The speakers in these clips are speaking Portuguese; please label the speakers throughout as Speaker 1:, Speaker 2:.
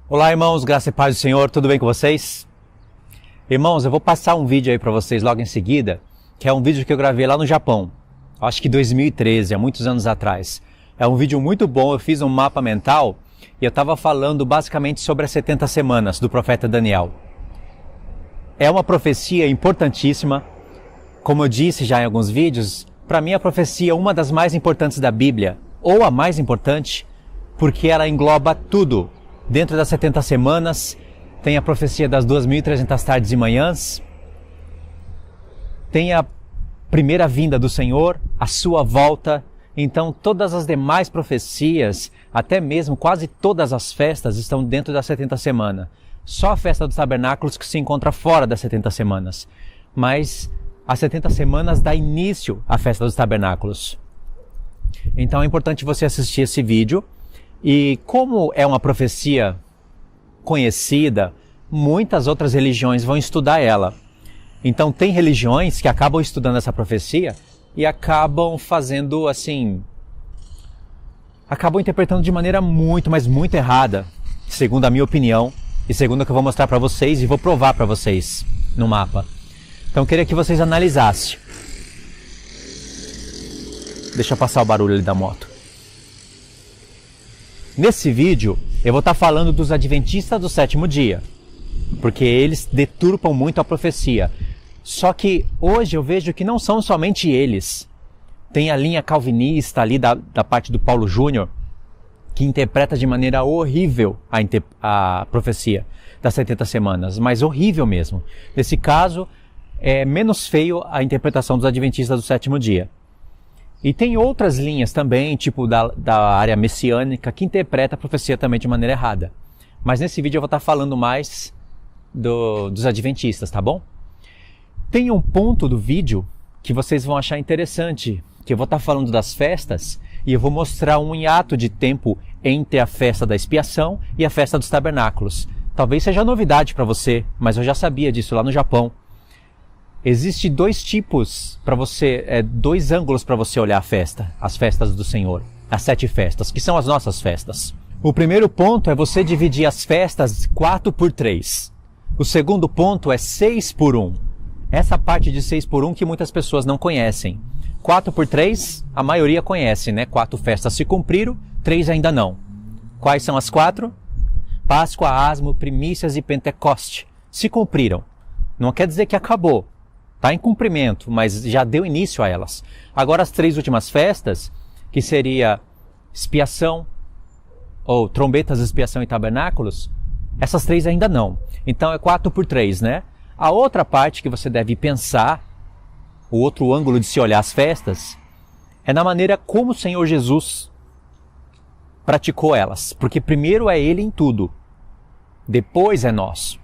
Speaker 1: Olá, irmãos, graça e paz do Senhor, tudo bem com vocês? Irmãos, eu vou passar um vídeo aí para vocês logo em seguida, que é um vídeo que eu gravei lá no Japão, acho que 2013, há muitos anos atrás. É um vídeo muito bom, eu fiz um mapa mental e eu estava falando basicamente sobre as 70 semanas do profeta Daniel. É uma profecia importantíssima, como eu disse já em alguns vídeos, para mim a profecia é uma das mais importantes da Bíblia, ou a mais importante, porque ela engloba tudo. Dentro das 70 semanas, tem a profecia das 2.300 tardes e manhãs, tem a primeira vinda do Senhor, a sua volta. Então todas as demais profecias, até mesmo quase todas as festas, estão dentro das 70 semanas. Só a festa dos tabernáculos que se encontra fora das 70 semanas. Mas as 70 semanas dá início à festa dos tabernáculos. Então é importante você assistir esse vídeo. E como é uma profecia conhecida, muitas outras religiões vão estudar ela. Então tem religiões que acabam estudando essa profecia e acabam fazendo assim, acabam interpretando de maneira muito, mas muito errada, segundo a minha opinião e segundo o que eu vou mostrar para vocês e vou provar para vocês no mapa. Então eu queria que vocês analisassem. Deixa eu passar o barulho ali da moto. Nesse vídeo, eu vou estar falando dos adventistas do sétimo dia, porque eles deturpam muito a profecia. Só que hoje eu vejo que não são somente eles. Tem a linha calvinista ali da parte do Paulo Júnior, que interpreta de maneira horrível a profecia das 70 semanas, mas horrível mesmo. Nesse caso, é menos feio a interpretação dos adventistas do sétimo dia. E tem outras linhas também, tipo da área messiânica, que interpreta a profecia também de maneira errada. Mas nesse vídeo eu vou estar falando mais dos adventistas, tá bom? Tem um ponto do vídeo que vocês vão achar interessante, que eu vou estar falando das festas e eu vou mostrar um hiato de tempo entre a festa da expiação e a festa dos tabernáculos. Talvez seja novidade para você, mas eu já sabia disso lá no Japão. Existem dois tipos para você, dois ângulos para você olhar a festa, as festas do Senhor, as 7 festas, que são as nossas festas. O primeiro ponto é você dividir as festas 4 por 3. O segundo ponto é 6 por 1. Essa parte de 6 por 1 que muitas pessoas não conhecem. 4 por 3, a maioria conhece, né? 4 festas se cumpriram, 3 ainda não. Quais são as 4? Páscoa, Asmo, Primícias e Pentecoste. Se cumpriram. Não quer dizer que acabou. Está em cumprimento, mas já deu início a elas. Agora as 3 últimas festas, que seria expiação, ou trombetas, expiação e tabernáculos, essas 3 ainda não. Então é 4 por 3, né? A outra parte que você deve pensar, o outro ângulo de se olhar as festas, é na maneira como o Senhor Jesus praticou elas. Porque primeiro é Ele em tudo, depois é nós.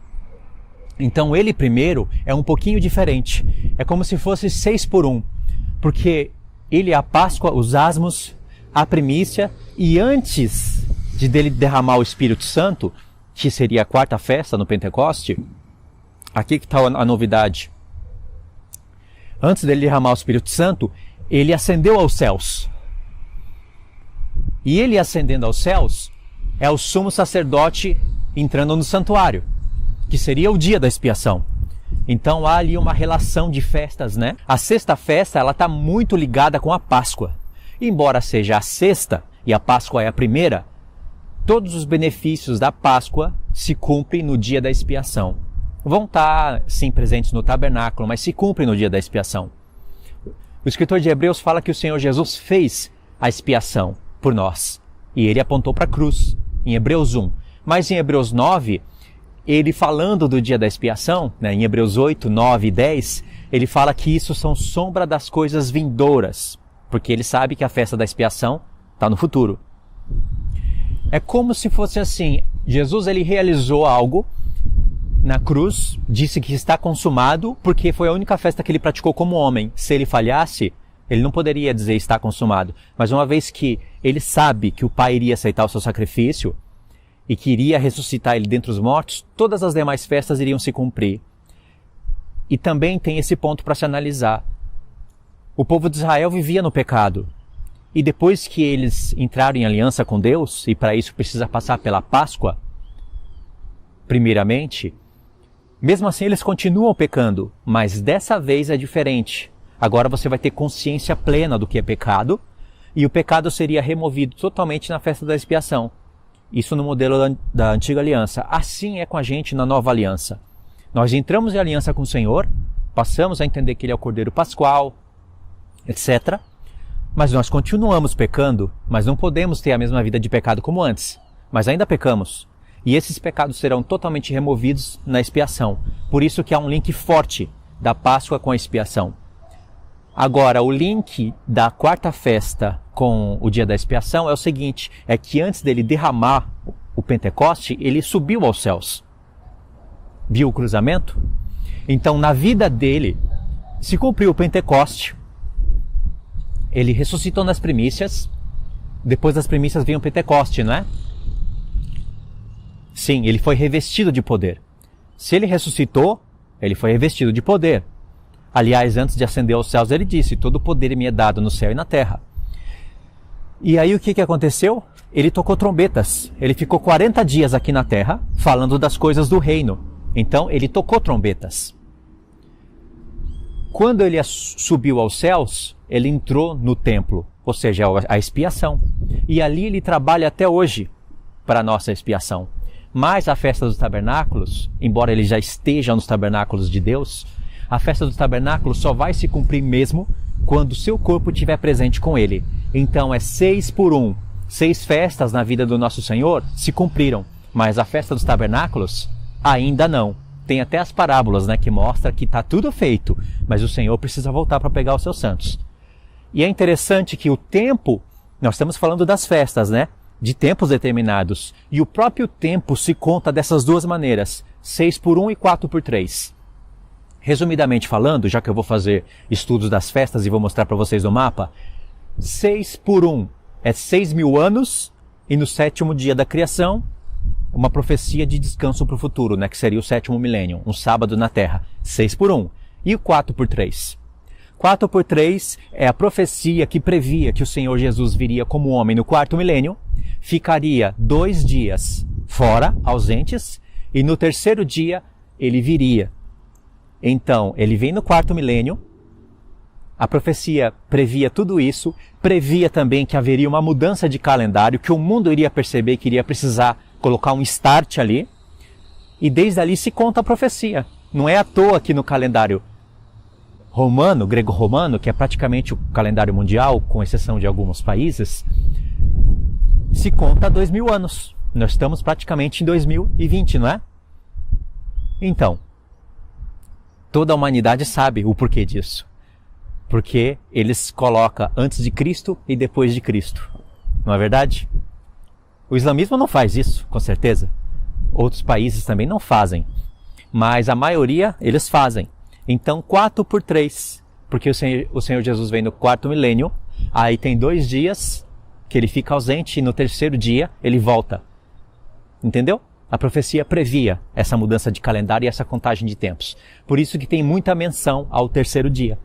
Speaker 1: Então ele primeiro é um pouquinho diferente. É como se fosse 6 por 1. Porque ele é a Páscoa, os asmos, a primícia. E antes dele derramar o Espírito Santo, que seria a 4ª festa no Pentecoste, aqui que está a novidade. Antes dele derramar o Espírito Santo, ele ascendeu aos céus. E ele ascendendo aos céus é o sumo sacerdote entrando no santuário, que seria o dia da expiação. Então há ali uma relação de festas, né? A 6ª festa, ela está muito ligada com a Páscoa. Embora seja a 6ª e a Páscoa é a primeira, todos os benefícios da Páscoa se cumprem no dia da expiação. Vão estar, sim, presentes no tabernáculo, mas se cumprem no dia da expiação. O escritor de Hebreus fala que o Senhor Jesus fez a expiação por nós. E ele apontou para a cruz, em Hebreus 1. Mas em Hebreus 9... ele falando do dia da expiação, né, em Hebreus 8, 9 e 10, ele fala que isso são sombra das coisas vindouras, porque ele sabe que a festa da expiação está no futuro. É como se fosse assim, Jesus ele realizou algo na cruz, disse que está consumado, porque foi a única festa que ele praticou como homem. Se ele falhasse, ele não poderia dizer está consumado. Mas uma vez que ele sabe que o Pai iria aceitar o seu sacrifício, e que iria ressuscitar ele dentre os mortos, todas as demais festas iriam se cumprir. E também tem esse ponto para se analisar. O povo de Israel vivia no pecado. E depois que eles entraram em aliança com Deus, e para isso precisa passar pela Páscoa, primeiramente, mesmo assim eles continuam pecando, mas dessa vez é diferente. Agora você vai ter consciência plena do que é pecado, e o pecado seria removido totalmente na festa da expiação. Isso no modelo da antiga aliança. Assim é com a gente na nova aliança. Nós entramos em aliança com o Senhor, passamos a entender que Ele é o Cordeiro Pascual, etc. Mas nós continuamos pecando, mas não podemos ter a mesma vida de pecado como antes. Mas ainda pecamos. E esses pecados serão totalmente removidos na expiação. Por isso que há um link forte da Páscoa com a expiação. Agora, o link da quarta festa com o dia da expiação é o seguinte, é que antes dele derramar o Pentecoste, ele subiu aos céus. Viu o cruzamento? Então, na vida dele, se cumpriu o Pentecoste, ele ressuscitou nas primícias, depois das primícias veio o Pentecoste, não é? Sim, ele foi revestido de poder. Se ele ressuscitou, ele foi revestido de poder. Aliás, antes de ascender aos céus, ele disse, todo o poder me é dado no céu e na terra. E aí o que aconteceu? Ele tocou trombetas. Ele ficou 40 dias aqui na terra, falando das coisas do reino. Então, ele tocou trombetas. Quando ele subiu aos céus, ele entrou no templo, ou seja, a expiação. E ali ele trabalha até hoje para a nossa expiação. Mas a festa dos tabernáculos, embora ele já esteja nos tabernáculos de Deus, a festa dos tabernáculos só vai se cumprir mesmo quando o seu corpo estiver presente com ele. Então é 6 por 1. 6 festas na vida do nosso Senhor se cumpriram, mas a festa dos tabernáculos ainda não. Tem até as parábolas, né, que mostra que está tudo feito, mas o Senhor precisa voltar para pegar os seus santos. E é interessante que o tempo, nós estamos falando das festas, né? De tempos determinados. E o próprio tempo se conta dessas duas maneiras, 6 por 1 e 4 por 3. Resumidamente falando, já que eu vou fazer estudos das festas e vou mostrar para vocês o mapa, 6 por 1 é 6.000 anos, e no 7º dia da criação, uma profecia de descanso para o futuro, né, que seria o 7º milênio, um sábado na Terra, 6 por 1. E o 4 por 3? 4 por 3 é a profecia que previa que o Senhor Jesus viria como homem no 4º milênio, ficaria 2 dias fora, ausentes, e no 3º dia ele viria. Então, ele vem no 4º milênio, a profecia previa tudo isso, previa também que haveria uma mudança de calendário, que o mundo iria perceber que iria precisar colocar um start ali, e desde ali se conta a profecia. Não é à toa que no calendário romano, grego-romano, que é praticamente o calendário mundial, com exceção de alguns países, se conta 2.000 anos. Nós estamos praticamente em 2020, não é? Então, toda a humanidade sabe o porquê disso. Porque eles colocam antes de Cristo e depois de Cristo. Não é verdade? O islamismo não faz isso, com certeza. Outros países também não fazem. Mas a maioria, eles fazem. Então, 4 por 3. Porque o Senhor Jesus vem no 4º milênio. Aí tem 2 dias que ele fica ausente e no 3º dia ele volta. Entendeu? A profecia previa essa mudança de calendário e essa contagem de tempos. Por isso que tem muita menção ao 3º dia.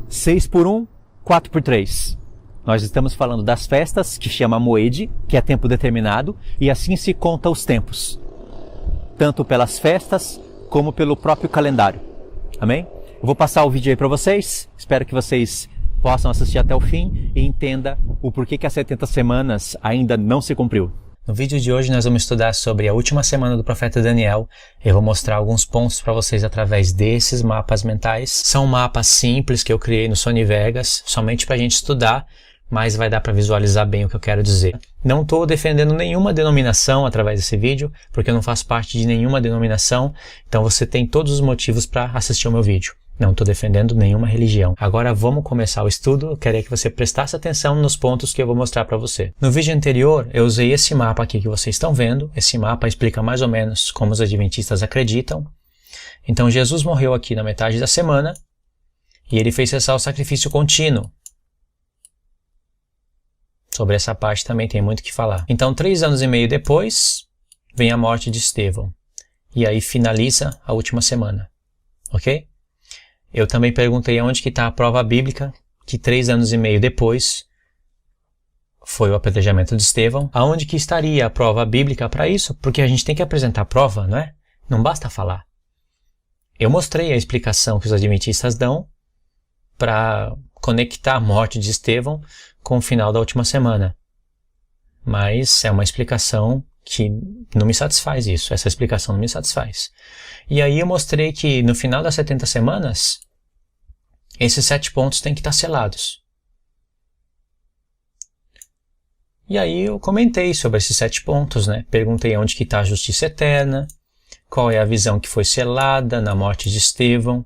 Speaker 1: 6 por 1, 4 por 3. Nós estamos falando das festas, que chama Moed, que é tempo determinado, e assim se conta os tempos. Tanto pelas festas, como pelo próprio calendário. Amém? Eu vou passar o vídeo aí para vocês. Espero que vocês possam assistir até o fim e entenda o porquê que as 70 semanas ainda não se cumpriu. No vídeo de hoje nós vamos estudar sobre a última semana do profeta Daniel. Eu vou mostrar alguns pontos para vocês através desses mapas mentais. São mapas simples que eu criei no Sony Vegas, somente para a gente estudar, mas vai dar para visualizar bem o que eu quero dizer. Não estou defendendo nenhuma denominação através desse vídeo, porque eu não faço parte de nenhuma denominação, então você tem todos os motivos para assistir o meu vídeo. Não estou defendendo nenhuma religião. Agora vamos começar o estudo. Eu queria que você prestasse atenção nos pontos que eu vou mostrar para você. No vídeo anterior, eu usei esse mapa aqui que vocês estão vendo. Esse mapa explica mais ou menos como os adventistas acreditam. Então Jesus morreu aqui na metade da semana e ele fez cessar o sacrifício contínuo. Sobre essa parte também tem muito o que falar. Então 3 anos e meio depois, vem a morte de Estevão. E aí finaliza a última semana. Ok? Eu também perguntei onde que está a prova bíblica, que 3 anos e meio depois foi o apedrejamento de Estevão. Aonde que estaria a prova bíblica para isso? Porque a gente tem que apresentar prova, não é? Não basta falar. Eu mostrei a explicação que os adventistas dão para conectar a morte de Estevão com o final da última semana. Mas é uma explicação que não me satisfaz isso. Essa explicação não me satisfaz. E aí eu mostrei que no final das 70 semanas, esses 7 pontos têm que estar selados. E aí eu comentei sobre esses 7 pontos, né? Perguntei onde que está a justiça eterna, qual é a visão que foi selada na morte de Estevão,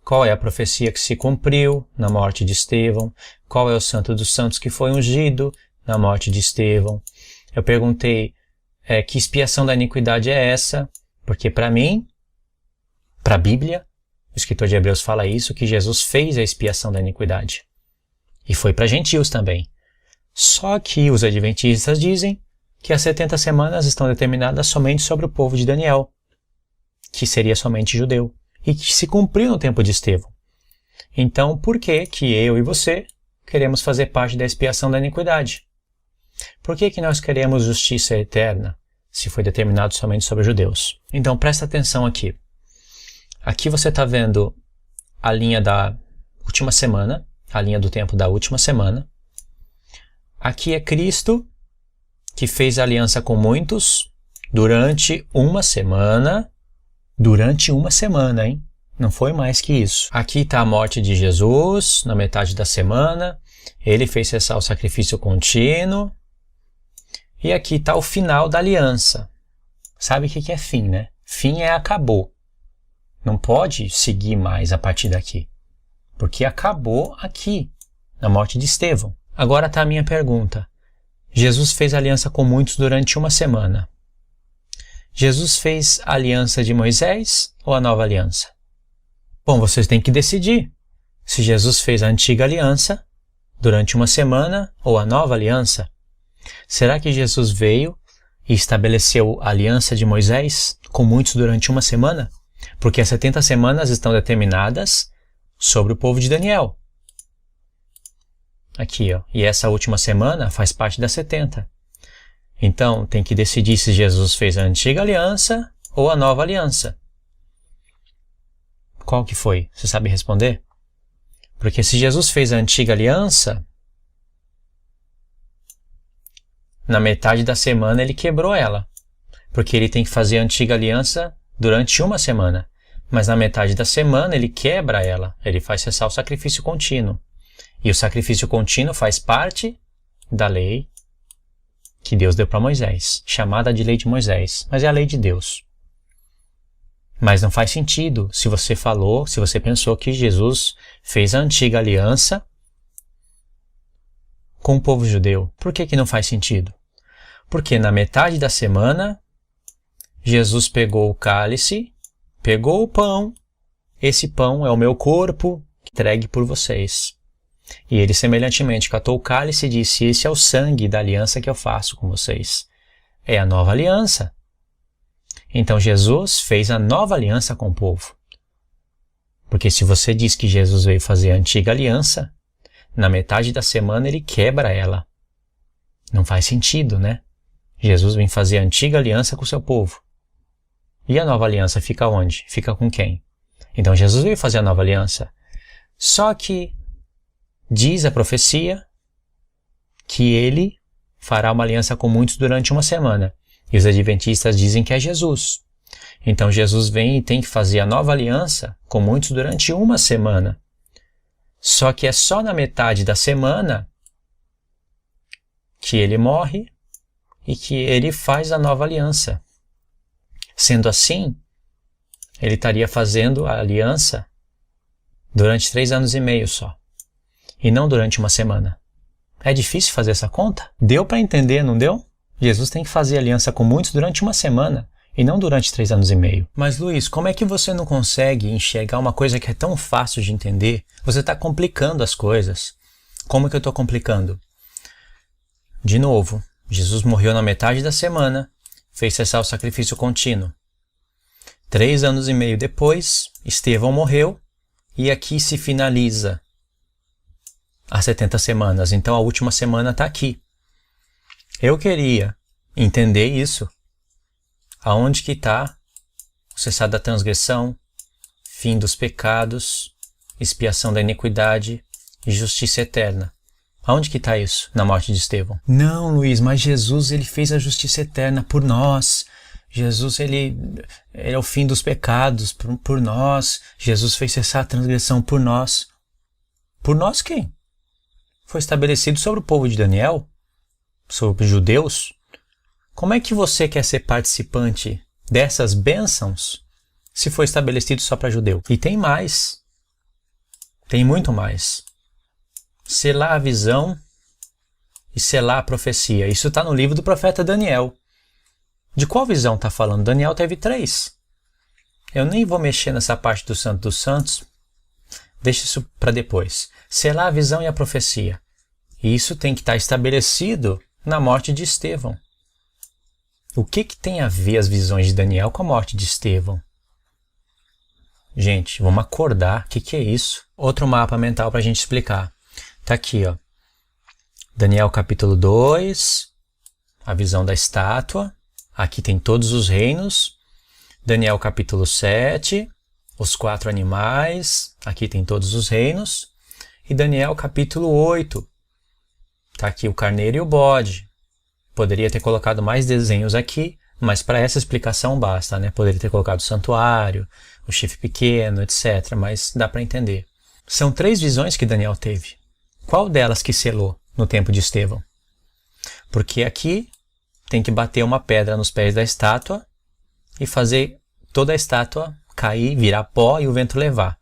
Speaker 1: qual é a profecia que se cumpriu na morte de Estevão, qual é o santo dos santos que foi ungido na morte de Estevão. Eu perguntei que expiação da iniquidade é essa, porque para mim, para a Bíblia, o escritor de Hebreus fala isso, que Jesus fez a expiação da iniquidade. E foi para gentios também. Só que os adventistas dizem que as 70 semanas estão determinadas somente sobre o povo de Daniel, que seria somente judeu, e que se cumpriu no tempo de Estevão. Então, por que eu e você queremos fazer parte da expiação da iniquidade? Por que nós queremos justiça eterna, se foi determinado somente sobre os judeus? Então, presta atenção aqui. Aqui você está vendo a linha da última semana, a linha do tempo da última semana. Aqui é Cristo, que fez aliança com muitos durante uma semana. Durante uma semana, hein? Não foi mais que isso. Aqui está a morte de Jesus, na metade da semana. Ele fez cessar o sacrifício contínuo. E aqui está o final da aliança. Sabe o que é fim, né? Fim é acabou. Não pode seguir mais a partir daqui. Porque acabou aqui, na morte de Estevão. Agora está a minha pergunta. Jesus fez aliança com muitos durante uma semana. Jesus fez a aliança de Moisés ou a nova aliança? Bom, vocês têm que decidir se Jesus fez a antiga aliança durante uma semana ou a nova aliança. Será que Jesus veio e estabeleceu a aliança de Moisés com muitos durante uma semana? Porque as 70 semanas estão determinadas sobre o povo de Daniel. Aqui, ó. E essa última semana faz parte das 70. Então, tem que decidir se Jesus fez a antiga aliança ou a nova aliança. Qual que foi? Você sabe responder? Porque se Jesus fez a antiga aliança, na metade da semana ele quebrou ela. Porque ele tem que fazer a antiga aliança durante uma semana. Mas na metade da semana ele quebra ela. Ele faz cessar o sacrifício contínuo. E o sacrifício contínuo faz parte da lei que Deus deu para Moisés, chamada de lei de Moisés, mas é a lei de Deus. Mas não faz sentido se você pensou que Jesus fez a antiga aliança com o povo judeu. Por que não faz sentido? Porque na metade da semana, Jesus pegou o cálice, pegou o pão, esse pão é o meu corpo entregue por vocês. E ele semelhantemente catou o cálice e disse, esse é o sangue da aliança que eu faço com vocês. É a nova aliança. Então Jesus fez a nova aliança com o povo. Porque se você diz que Jesus veio fazer a antiga aliança, na metade da semana ele quebra ela. Não faz sentido, né? Jesus vem fazer a antiga aliança com o seu povo. E a nova aliança fica onde? Fica com quem? Então Jesus veio fazer a nova aliança. Só que diz a profecia que ele fará uma aliança com muitos durante uma semana. E os adventistas dizem que é Jesus. Então Jesus vem e tem que fazer a nova aliança com muitos durante uma semana. Só que é só na metade da semana que ele morre e que ele faz a nova aliança. Sendo assim, ele estaria fazendo a aliança durante 3 anos e meio só. E não durante uma semana. É difícil fazer essa conta? Deu para entender, não deu? Jesus tem que fazer aliança com muitos durante uma semana e não durante 3 anos e meio. Mas Luiz, como é que você não consegue enxergar uma coisa que é tão fácil de entender? Você está complicando as coisas. Como que eu estou complicando? De novo, Jesus morreu na metade da semana, fez cessar o sacrifício contínuo. 3 anos e meio depois, Estevão morreu e aqui se finaliza as 70 semanas. Então a última semana está aqui. Eu queria entender isso. Aonde que está cessar da transgressão, fim dos pecados, expiação da iniquidade e justiça eterna. Aonde que está isso na morte de Estevão? Não, Luiz, mas Jesus ele fez a justiça eterna por nós. Jesus ele é o fim dos pecados por nós. Jesus fez cessar a transgressão por nós. Por nós quem? Foi estabelecido sobre o povo de Daniel? Sobre os judeus? Como é que você quer ser participante dessas bênçãos se foi estabelecido só para judeu? E tem mais. Tem muito mais. Selar a visão e selar a profecia. Isso está no livro do profeta Daniel. De qual visão está falando? Daniel teve 3. Eu nem vou mexer nessa parte do Santo dos Santos. Deixa isso para depois. Selar a visão e a profecia. E isso tem que estar estabelecido na morte de Estevão. O que tem a ver as visões de Daniel com a morte de Estevão? Gente, vamos acordar. O que é isso? Outro mapa mental para a gente explicar. Está aqui, ó. Daniel capítulo 2, a visão da estátua. Aqui tem todos os reinos. Daniel capítulo 7, os 4 animais. Aqui tem todos os reinos. E Daniel capítulo 8. Está aqui o carneiro e o bode. Poderia ter colocado mais desenhos aqui, mas para essa explicação basta, né? Poderia ter colocado o santuário, o chifre pequeno, etc. Mas dá para entender. São 3 visões que Daniel teve. Qual delas que selou no tempo de Estevão? Porque aqui tem que bater uma pedra nos pés da estátua e fazer toda a estátua cair, virar pó e o vento levar.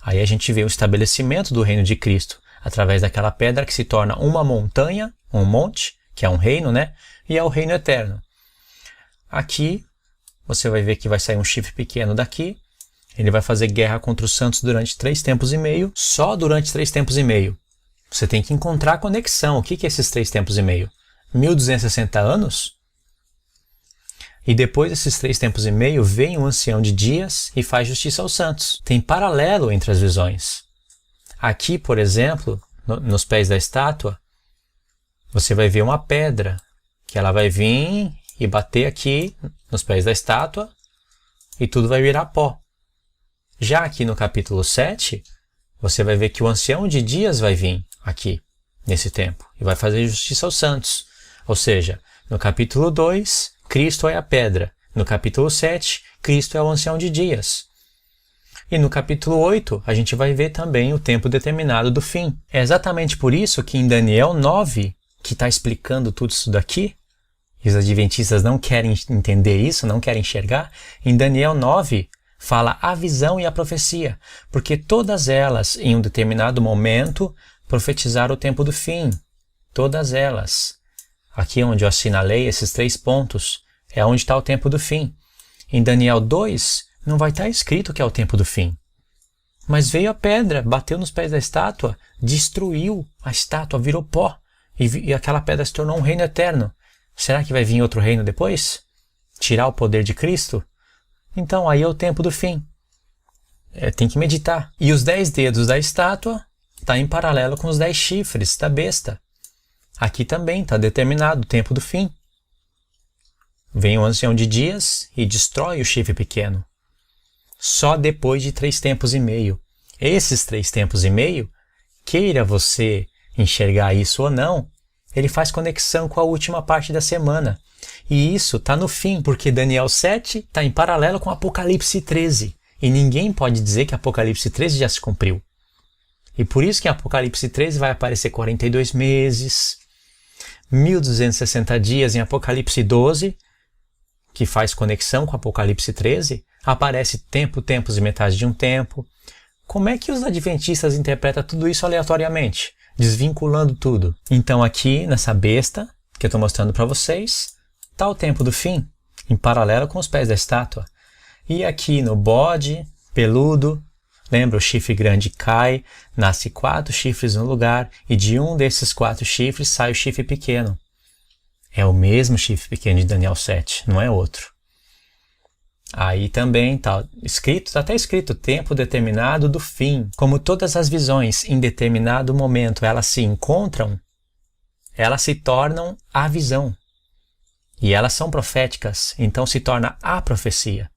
Speaker 1: Aí a gente vê o estabelecimento do reino de Cristo através daquela pedra que se torna uma montanha, um monte, que é um reino, né? E é o reino eterno. Aqui você vai ver que vai sair um chifre pequeno daqui. Ele vai fazer guerra contra os santos durante 3 tempos e meio. Só durante 3 tempos e meio. Você tem que encontrar a conexão. O que é esses 3 tempos e meio? 1260 anos? E depois desses 3 tempos e meio, vem o ancião de dias e faz justiça aos santos. Tem paralelo entre as visões. Aqui, por exemplo, nos pés da estátua, você vai ver uma pedra, que ela vai vir e bater aqui nos pés da estátua e tudo vai virar pó. Já aqui no capítulo 7, você vai ver que o ancião de dias vai vir aqui, nesse tempo, e vai fazer justiça aos santos. Ou seja, no capítulo 2, Cristo é a pedra. No capítulo 7, Cristo é o ancião de dias. E no capítulo 8, a gente vai ver também o tempo determinado do fim. É exatamente por isso que em Daniel 9, que está explicando tudo isso daqui, e os adventistas não querem entender isso, não querem enxergar, em Daniel 9 fala a visão e a profecia, porque todas elas, em um determinado momento, profetizaram o tempo do fim. Todas elas. Aqui onde eu assinalei esses 3 pontos, é onde está o tempo do fim. Em Daniel 2, não vai estar escrito que é o tempo do fim. Mas veio a pedra, bateu nos pés da estátua, destruiu a estátua, virou pó, e aquela pedra se tornou um reino eterno. Será que vai vir outro reino depois? Tirar o poder de Cristo? Então, aí é o tempo do fim. Tem que meditar. E os 10 dedos da estátua está em paralelo com os 10 chifres da besta. Aqui também está determinado o tempo do fim. Vem o ancião de dias e destrói o chifre pequeno. Só depois de 3 tempos e meio. Esses 3 tempos e meio, queira você enxergar isso ou não, ele faz conexão com a última parte da semana. E isso está no fim, porque Daniel 7 está em paralelo com Apocalipse 13. E ninguém pode dizer que Apocalipse 13 já se cumpriu. E por isso que em Apocalipse 13 vai aparecer 42 meses, 1260 dias em Apocalipse 12, que faz conexão com Apocalipse 13, aparece tempo, tempos e metade de um tempo. Como é que os adventistas interpretam tudo isso aleatoriamente, desvinculando tudo? Então aqui, nessa besta, que eu estou mostrando para vocês, está o tempo do fim, em paralelo com os pés da estátua. E aqui no bode peludo, lembra, o chifre grande cai, nasce 4 chifres no lugar, e de um desses 4 chifres sai o chifre pequeno. É o mesmo chifre pequeno de Daniel 7, não é outro. Aí também está escrito, até escrito, tempo determinado do fim. Como todas as visões, em determinado momento, elas se encontram, elas se tornam a visão. E elas são proféticas, então se torna a profecia.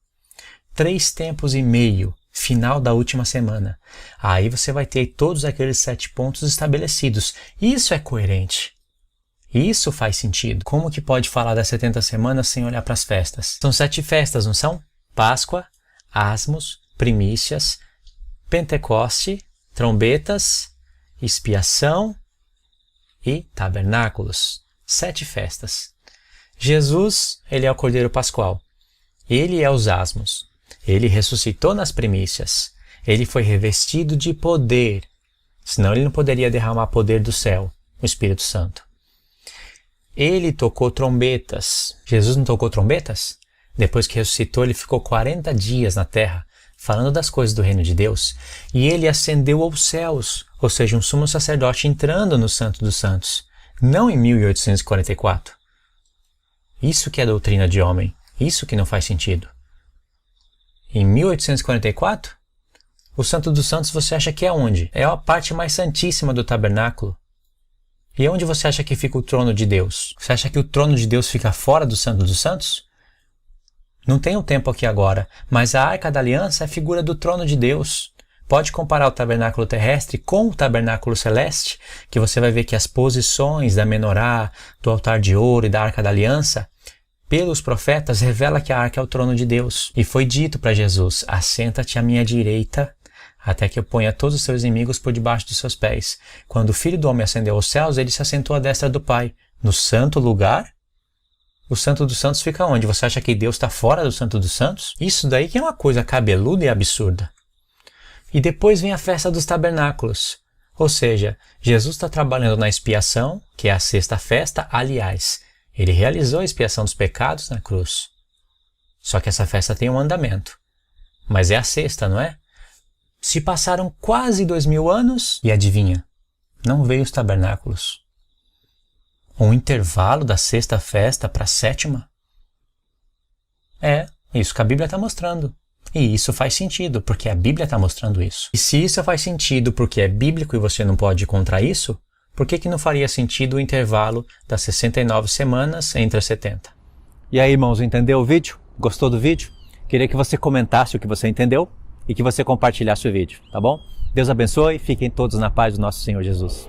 Speaker 1: 3 tempos e meio, final da última semana. Aí você vai ter todos aqueles 7 pontos estabelecidos. Isso é coerente. Isso faz sentido. Como que pode falar das 70 semanas sem olhar para as festas? São 7 festas, não são? Páscoa, Asmos, Primícias, Pentecoste, Trombetas, Expiação e Tabernáculos. 7 festas. Jesus, ele é o Cordeiro Pascual. Ele é os Asmos. Ele ressuscitou nas primícias. Ele foi revestido de poder. Senão ele não poderia derramar poder do céu, o Espírito Santo. Ele tocou trombetas. Jesus não tocou trombetas? Depois que ressuscitou, ele ficou 40 dias na terra, falando das coisas do reino de Deus. E ele ascendeu aos céus, ou seja, um sumo sacerdote entrando no Santo dos Santos. Não em 1844. Isso que é doutrina de homem. Isso que não faz sentido. Em 1844, o Santo dos Santos você acha que é onde? É a parte mais santíssima do tabernáculo. E onde você acha que fica o trono de Deus? Você acha que o trono de Deus fica fora do Santo dos Santos? Não tem o tempo aqui agora, mas a Arca da Aliança é a figura do trono de Deus. Pode comparar o tabernáculo terrestre com o tabernáculo celeste, que você vai ver que as posições da menorá, do altar de ouro e da Arca da Aliança, pelos profetas, revela que a arca é o trono de Deus. E foi dito para Jesus, assenta-te à minha direita, até que eu ponha todos os seus inimigos por debaixo dos seus pés. Quando o Filho do Homem ascendeu aos céus, ele se assentou à destra do Pai. No santo lugar? O Santo dos Santos fica onde? Você acha que Deus está fora do Santo dos Santos? Isso daí que é uma coisa cabeluda e absurda. E depois vem a festa dos tabernáculos. Ou seja, Jesus está trabalhando na expiação, que é a sexta festa. Aliás, ele realizou a expiação dos pecados na cruz. Só que essa festa tem um andamento. Mas é a sexta, não é? Se passaram quase 2000 anos e adivinha, não veio os tabernáculos. Um intervalo da sexta festa para a sétima? É, isso que a Bíblia está mostrando. E isso faz sentido, porque a Bíblia está mostrando isso. E se isso faz sentido porque é bíblico e você não pode ir contra isso, por que não faria sentido o intervalo das 69 semanas entre as 70? E aí, irmãos, entendeu o vídeo? Gostou do vídeo? Queria que você comentasse o que você entendeu e que você compartilhasse o vídeo, tá bom? Deus abençoe e fiquem todos na paz do nosso Senhor Jesus.